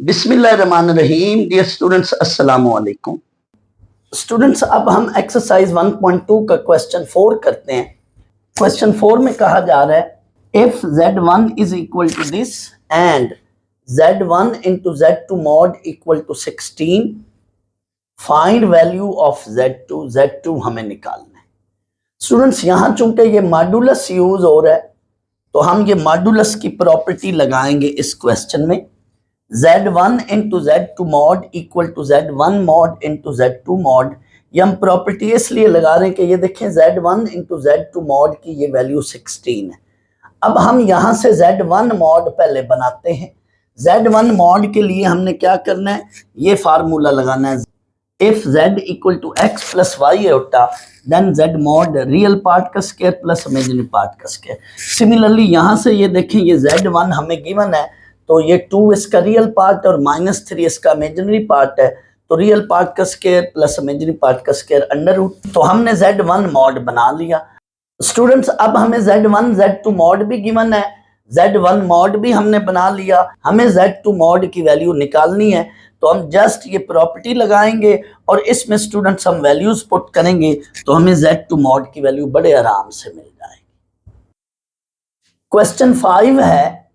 बिस्मिल्लाहिर्रहमानिर्रहीम। Dear students, अस्सलामु अलैकुम। स्टूडेंट्स, अब हम एक्सरसाइज 1.2 का क्वेश्चन 4 करते हैं। क्वेश्चन 4 में कहा जा रहा है if z1 is equal to this and z1 into z2 mod equal to 16, find value of z2 हमें निकालना है। स्टूडेंट्स, यहां चूंकि ये मॉडुलस यूज हो रहा है तो हम ये मॉडुलस की प्रॉपर्टी लगाएंगे इस क्वेश्चन में। z1 into z2 mod equal to z1 mod into z2 mod. ये हम प्रॉपर्टी इसलिए लगा रहे हैं कि ये देखें z1 इंटू z2 मॉड की ये वैल्यू 16 है। अब हम यहां से z1 मॉड पहले बनाते हैं। z1 मॉड के लिए हमने क्या करना है, ये फार्मूला लगाना है। If z equal to x plus y होता then z mod real part का स्क्वायर प्लस इमेजिनरी पार्ट का स्क्वायर। सिमिलरली यहां से ये देखें ये z1 हमें गिवन है तो ये 2 इसका रियल पार्ट और -3 इसका इमेजिनरी पार्ट है, तो रियल पार्ट का स्क्वायर प्लस इमेजिनरी पार्ट का स्क्वायर अंडर रूट। तो हमने z1 मॉड बना लिया। स्टूडेंट्स, अब हमें z1 z2 मॉड भी गिवन है, z1 मॉड भी हमने बना लिया। हमें z2 मॉड की वैल्यू निकालनी है तो हम जस्ट ये प्रॉपर्टी लगाएंगे और इसमें स्टूडेंट्स हम वैल्यूज पुट करेंगे तो हमें z2 मॉड की वैल्यू बड़े आराम से मिल जाएगी। क्वेश्चन 5 है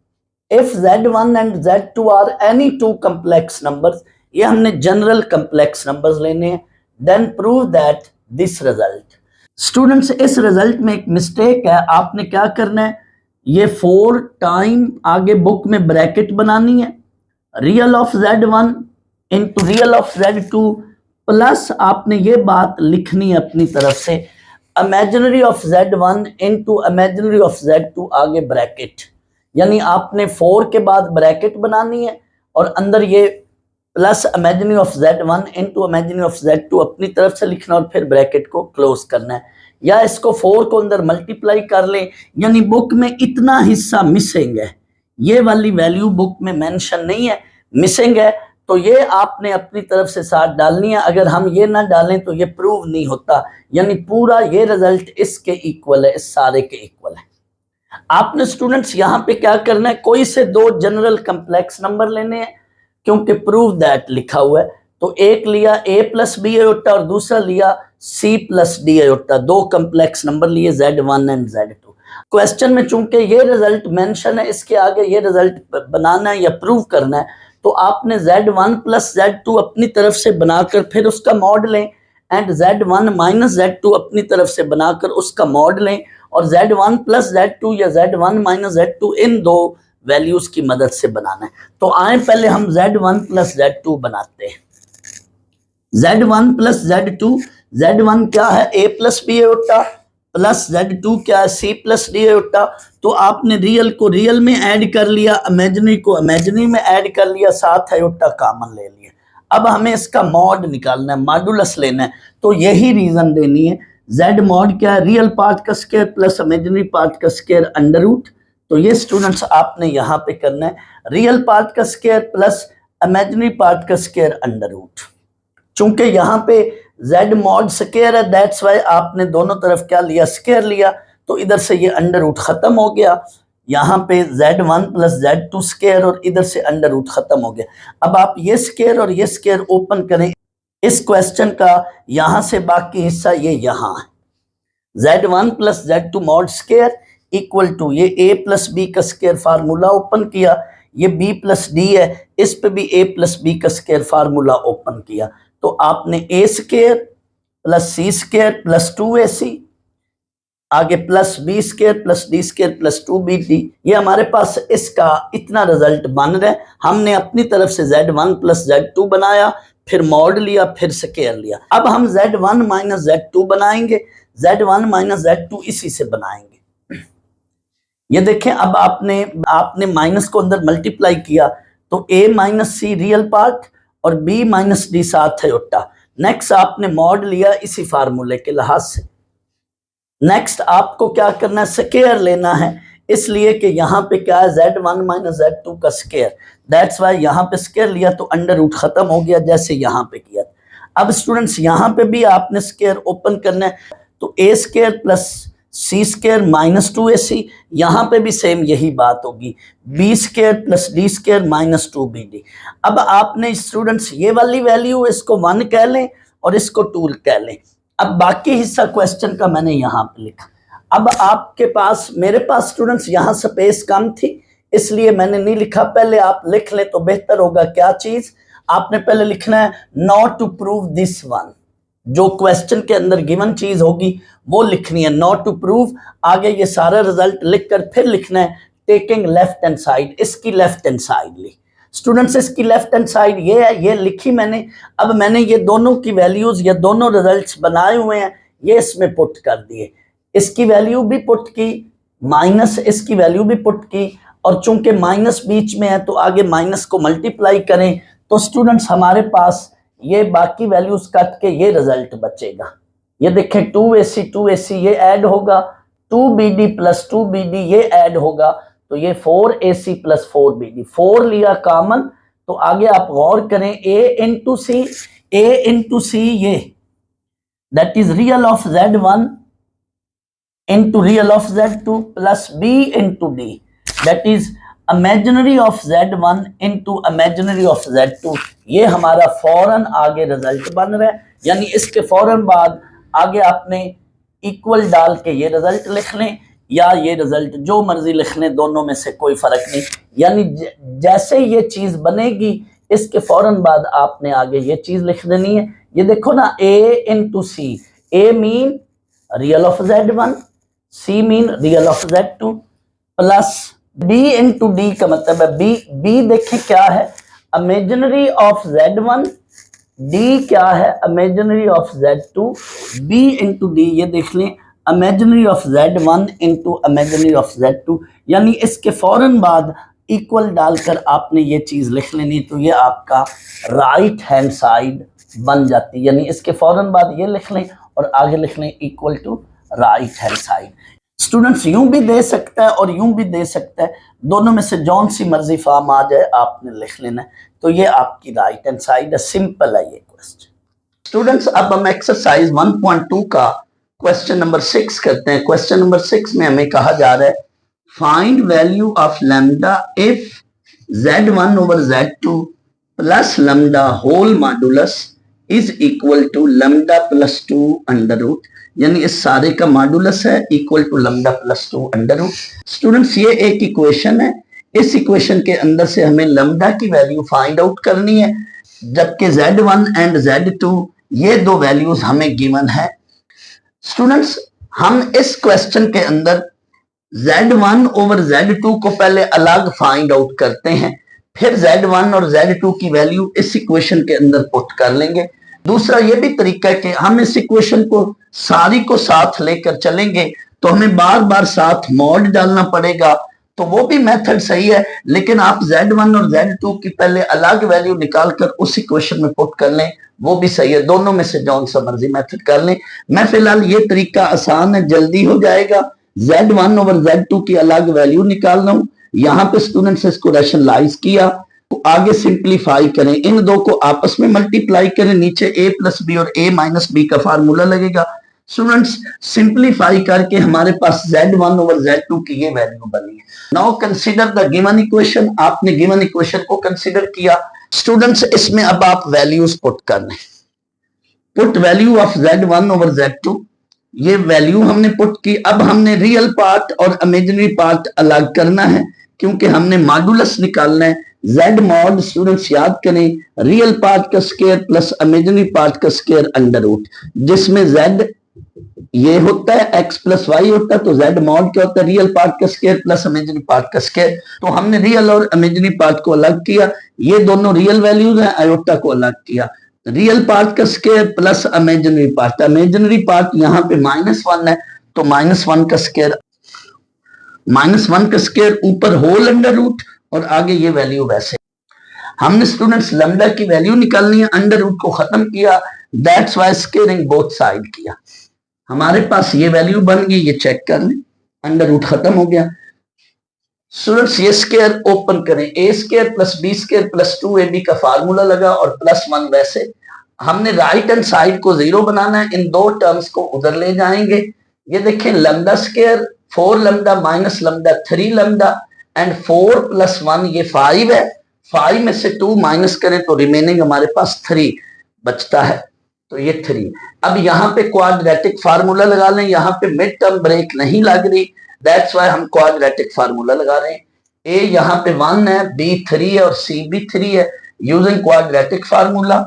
if z1 and z2 are any two complex numbers, ये हमने जनरल कम्प्लेक्स नंबर्स लेने हैं, then prove that this result. Students, इस रिजल्ट में एक मिस्टेक है। आपने क्या करना है, ये 4 टाइम आगे बुक में ब्रैकेट बनानी है, real of z1 into real of z2 plus आपने ये बात लिखनी है अपनी तरफ से imaginary of z1 into imaginary of z2 आगे ब्रैकेट। यानी आपने 4 के बाद ब्रैकेट बनानी है और अंदर ये plus imaginary of z1 into imaginary of z2 अपनी तरफ से लिखना और फिर ब्रैकेट को क्लोज करना है। या इसको 4 को अंदर मल्टीप्लाई कर लें, यानी बुक में इतना हिस्सा मिसिंग है, ये वाली वैल्यू बुक में मेंशन नहीं है, मिसिंग है, तो ये आपने अपनी तरफ से साथ डालनी है। अगर हम ये ना डालें तो ये प्रूव नहीं होता, यानी पूरा ये रिजल्ट इसके इक्वल है, इस सारे के इक्वल है। आपने स्टूडेंट्स यहां पे क्या करना है, कोई से 2 जनरल कम्प्लेक्स नंबर लेने हैं, क्योंकि प्रूव दैट लिखा हुआ है। तो एक लिया a प्लस बी आयोटा और दूसरा लिया c plus D iota. 2 complex number लिए z1 एंड z2। क्वेश्चन में चूंकि ये रिजल्ट मेंशन है, इसके आगे ये रिजल्ट बनाना है या प्रूव करना है, तो आपने z1 प्लस z2 अपनी तरफ से बनाकर फिर उसका मॉड लें एंड z1 माइनस z2 अपनी तरफ से बनाकर उसका मॉड लें और z1 प्लस z2 या z1 माइनस z2 इन 2 वैल्यूज की मदद से बनाना है। तो आए पहले हम z1 प्लस z2 बनाते हैं। z1 प्लस z2, z1 क्या है a plus b iota plus z2 क्या है c प्लस डी आयोटा। तो आपने रियल को रियल में ऐड कर लिया, इमेजिनरी को इमेजिनरी में ऐड कर लिया, साथ आयोटा कॉमन ले लिया। अब हमें इसका मॉड निकालना है, मॉडुलस लेना है, तो यही रीजन देनी है। z मॉड क्या है, रियल पार्ट का स्क्वायर प्लस इमेजिनरी पार्ट का स्क्वायर अंडर रूट। तो ये स्टूडेंट्स आपने यहाँ पे करना है, रियल पार्ट का स्क्वायर प्लस इमेजिनरी पार्ट का स्क्वायर अंडर रूट। चूंकि यहाँ पे z मॉड स्क्वायर है, दैट्स वाई आपने दोनों तरफ क्या लिया, स्क्वायर लिया, तो इधर से ये अंडर रूट खत्म हो गया। यहाँ पे z1 प्लस z2 स्क्वायर और इधर से अंडर रूट खत्म हो गया। अब आप ये स्क्वायर और ये स्क्वायर ओपन करें इस क्वेश्चन का, यहां से बाकी हिस्सा ये यहाँ है, z1 plus z2 mod square equal to ये a प्लस बी का स्क्वायर फार्मूला ओपन किया, ये b प्लस डी है, इस पे भी a प्लस बी का स्क्वायर फार्मूला ओपन किया। तो आपने a square plus c square plus 2ac आगे plus b square plus d square plus 2bt, ये हमारे पास इसका इतना रिजल्ट बन रहा है। हमने अपनी तरफ से z1 प्लस z2 बनाया, फिर मॉड लिया, फिर स्क्वायर लिया। अब हम z1 माइनस z2 बनाएंगे, z1 माइनस z2 इसी से बनाएंगे। ये देखें, अब आपने माइनस को अंदर मल्टीप्लाई किया तो a minus c real part और b माइनस डी साथ आयोटा। नेक्स्ट आपने मॉड लिया इसी फार्मूले के लिहाज से। नेक्स्ट आपको क्या करना है, स्क्वायर लेना है, इसलिए कि यहाँ पे क्या है, z1 माइनस z2 का स्क्वायर, दैट्स वाई यहाँ पे स्क्वायर लिया तो अंडर रूट खत्म हो गया जैसे यहाँ पे किया। अब स्टूडेंट्स यहाँ पे भी आपने स्क्वायर ओपन करना है, तो a square plus c square minus 2ac, यहाँ पे भी सेम यही बात होगी, b square plus d square minus 2bd। अब आपने स्टूडेंट्स ये वाली वैल्यू इसको 1 कह लें और इसको 2 कह लें। अब बाकी हिस्सा क्वेश्चन का मैंने यहाँ पे लिखा। अब आपके पास, मेरे पास स्टूडेंट्स यहाँ स्पेस कम थी इसलिए मैंने नहीं लिखा, पहले आप लिख लें तो बेहतर होगा। क्या चीज आपने पहले लिखना है, not to prove this one, जो क्वेश्चन के अंदर गिवन चीज होगी वो लिखनी है, नॉट टू प्रूव। आगे ये सारा रिजल्ट लिखकर फिर लिखना है टेकिंग लेफ्ट हैंड साइड, इसकी लेफ्ट हैंड साइड ली। स्टूडेंट्स इसकी लेफ्ट हैंड साइड ये है, ये लिखी मैंने। अब मैंने ये दोनों की वैल्यूज या दोनों रिजल्ट्स बनाए हुए हैं, ये इसमें पुट कर दिए, इसकी वैल्यू भी पुट की, माइनस इसकी वैल्यू भी पुट की, और चूंकि माइनस बीच में है तो आगे माइनस को मल्टीप्लाई करें तो स्टूडेंट्स हमारे पास ये बाकी वैल्यूज कट के ये रिजल्ट बचेगा। ये देखें 2ac ये ऐड होगा, 2bd प्लस 2bd ये ऐड होगा, तो ये 4ac प्लस 4bd, 4 लिया कॉमन। तो आगे आप गौर करें, a इंटू सी ये that is real of z1 into real of z2 plus b into d that is imaginary of z1 into imaginary of z2। ये हमारा फौरन आगे रिजल्ट बन रहा है, यानी इसके फौरन बाद आगे आपने इक्वल डाल के ये रिजल्ट लिख लें या ये रिजल्ट जो मर्जी लिख लें, दोनों में से कोई फर्क नहीं। यानी जैसे ये चीज बनेगी इसके फौरन बाद आपने आगे ये चीज लिख देनी है। ये देखो ना, a into c, a mean real of z1, C mean real of Z2 plus B into D का मतलब है B देखें क्या है, इमेजिनरी ऑफ Z1, D क्या है, imaginary of Z2, B into D ये देख लें, imaginary of Z1 into imaginary of Z2। यानी इसके फौरन बाद इक्वल डालकर आपने ये चीज लिख लेनी, तो ये आपका राइट हैंड साइड बन जाती। यानी इसके फौरन बाद ये लिख लें और आगे लिख लें equal to right hand side. Students यूं भी दे सकता है और यूं भी दे सकता है, दोनों में से जौन सी मर्जी फॉर्म आ जाए आपने लिख लेना है। तो ये आपकी राइट हैंड साइड है, सिंपल है ये क्वेश्चन। स्टूडेंट्स अब हम एक्सरसाइज 1.2 का क्वेश्चन नंबर 6 करते हैं। क्वेश्चन नंबर 6 में हमें कहा जा रहा है find value of lambda if z1 over z2 plus lambda whole modulus is equal to lambda plus 2 under root. यानी इस सारे का मॉडुलस है equal to lambda plus 2 under root. Students ये एक इक्वेशन है, इस इक्वेशन के अंदर से हमें लैम्डा की वैल्यू फाइंड आउट करनी है, जबकि z1 एंड z2 ये दो वैल्यूज हमें गिवन है। स्टूडेंट्स हम इस क्वेश्चन के अंदर z1 ओवर z2 को पहले अलग फाइंड आउट करते हैं, फिर z1 और z2 की वैल्यू इस इक्वेशन के अंदर पुट कर लेंगे। दूसरा ये भी तरीका है कि हम इस इक्वेशन को सारी को साथ लेकर चलेंगे तो हमें बार बार साथ मॉड डालना पड़ेगा, तो वो भी मेथड सही है, लेकिन आप z1 और z2 की पहले अलग वैल्यू निकालकर उस इक्वेशन में पुट कर लें, वो भी सही है। दोनों में से जौन सा मर्जी मेथड कर लें। मैं फिलहाल ये तरीका आसान है, जल्दी हो जाएगा। z1 ओवर z2 की अलग वैल्यू निकाल रहा हूं, यहाँ पे स्टूडेंट्स इसको रैशनलाइज किया, तो आगे सिंप्लीफाई करें, इन दो को आपस में मल्टीप्लाई करें, नीचे a प्लस बी और a माइनस बी का फार्मूला लगेगा। स्टूडेंट्स सिंप्लीफाई करके हमारे पास z1 ओवर z2 की ये वैल्यू बनी है। Now consider the given equation, आपने गिवन इक्वेशन को कंसीडर किया। स्टूडेंट्स इसमें अब आप वैल्यूज पुट कर लें, put value of z1 over z2, ये वैल्यू हमने पुट की। अब हमने रियल पार्ट और इमेजिनरी पार्ट अलग करना है क्योंकि हमने मॉडुलस निकालना है। z मॉड स्टूडेंट्स याद करें, रियल पार्ट का स्क्वायर प्लस इमेजिनरी पार्ट का स्क्वायर अंडर रूट, जिसमें z ये होता है x प्लस वाई होता है, तो z मॉड क्या होता है, रियल पार्ट का स्क्वायर प्लस इमेजिनरी पार्ट का स्क्वायर। तो हमने रियल और इमेजिनरी पार्ट को अलग किया, ये दोनों रियल वैल्यूज हैं, आयोटा को अलग किया। रियल पार्ट का स्क्वायर प्लस इमेजिनरी पार्ट यहाँ पे -1 है, तो -1 का स्क्वायर, -1 का स्क्वायर ऊपर होल अंडर रूट और आगे ये वैल्यू वैसे। हमने स्टूडेंट्स लैम्डा की वैल्यू निकालनी है, अंडर रूट को खत्म किया, that's why squaring both side किया, हमारे पास ये वैल्यू बन गई। ये चेक कर लें, अंडर रूट खत्म हो गया। स्टूडेंट्स ये स्क्वायर ओपन करें, a square plus b square plus 2ab का फार्मूला लगा और +1 वैसे। हमने राइट हैंड साइड को 0 बनाना है, इन दो टर्म्स को उधर ले जाएंगे, ये देखें lambda square 4 lambda minus lambda 3 lambda and 4 plus 1 ये 5 है। 5 में से 2 माइनस करें तो रिमेनिंग हमारे पास 3 बचता है, तो ये 3। अब यहाँ पे क्वाड्रेटिक फार्मूला लगा लें, यहाँ पे मिड टर्म ब्रेक नहीं लग रही, दैट्स वाई हम क्वाड्रेटिक फार्मूला लगा रहे हैं। ए यहाँ पे 1 है, बी 3 है और सी भी 3 है। यूजिंग क्वाड्रेटिक फार्मूला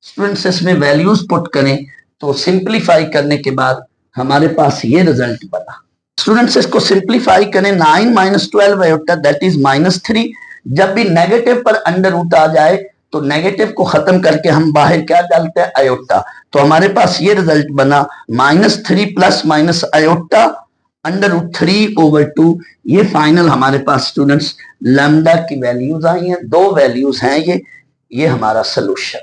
स्टूडेंट्स इसमें वैल्यूज पुट करें तो सिंप्लीफाई करने के बाद हमारे पास ये रिजल्ट बना। स्टूडेंट्स इसको सिंप्लीफाई करें, 9 माइनस 12 आयोटा दैट इज -3। जब भी नेगेटिव पर अंडर रूट आ जाए तो नेगेटिव को खत्म करके हम बाहर क्या डालते हैं, आयोटा। तो हमारे पास ये रिजल्ट बना -3 plus minus iota under root 3/2। ये फाइनल हमारे पास स्टूडेंट्स लैम्डा की वैल्यूज आई हैं, 2 वैल्यूज हैं ये हमारा सोल्यूशन।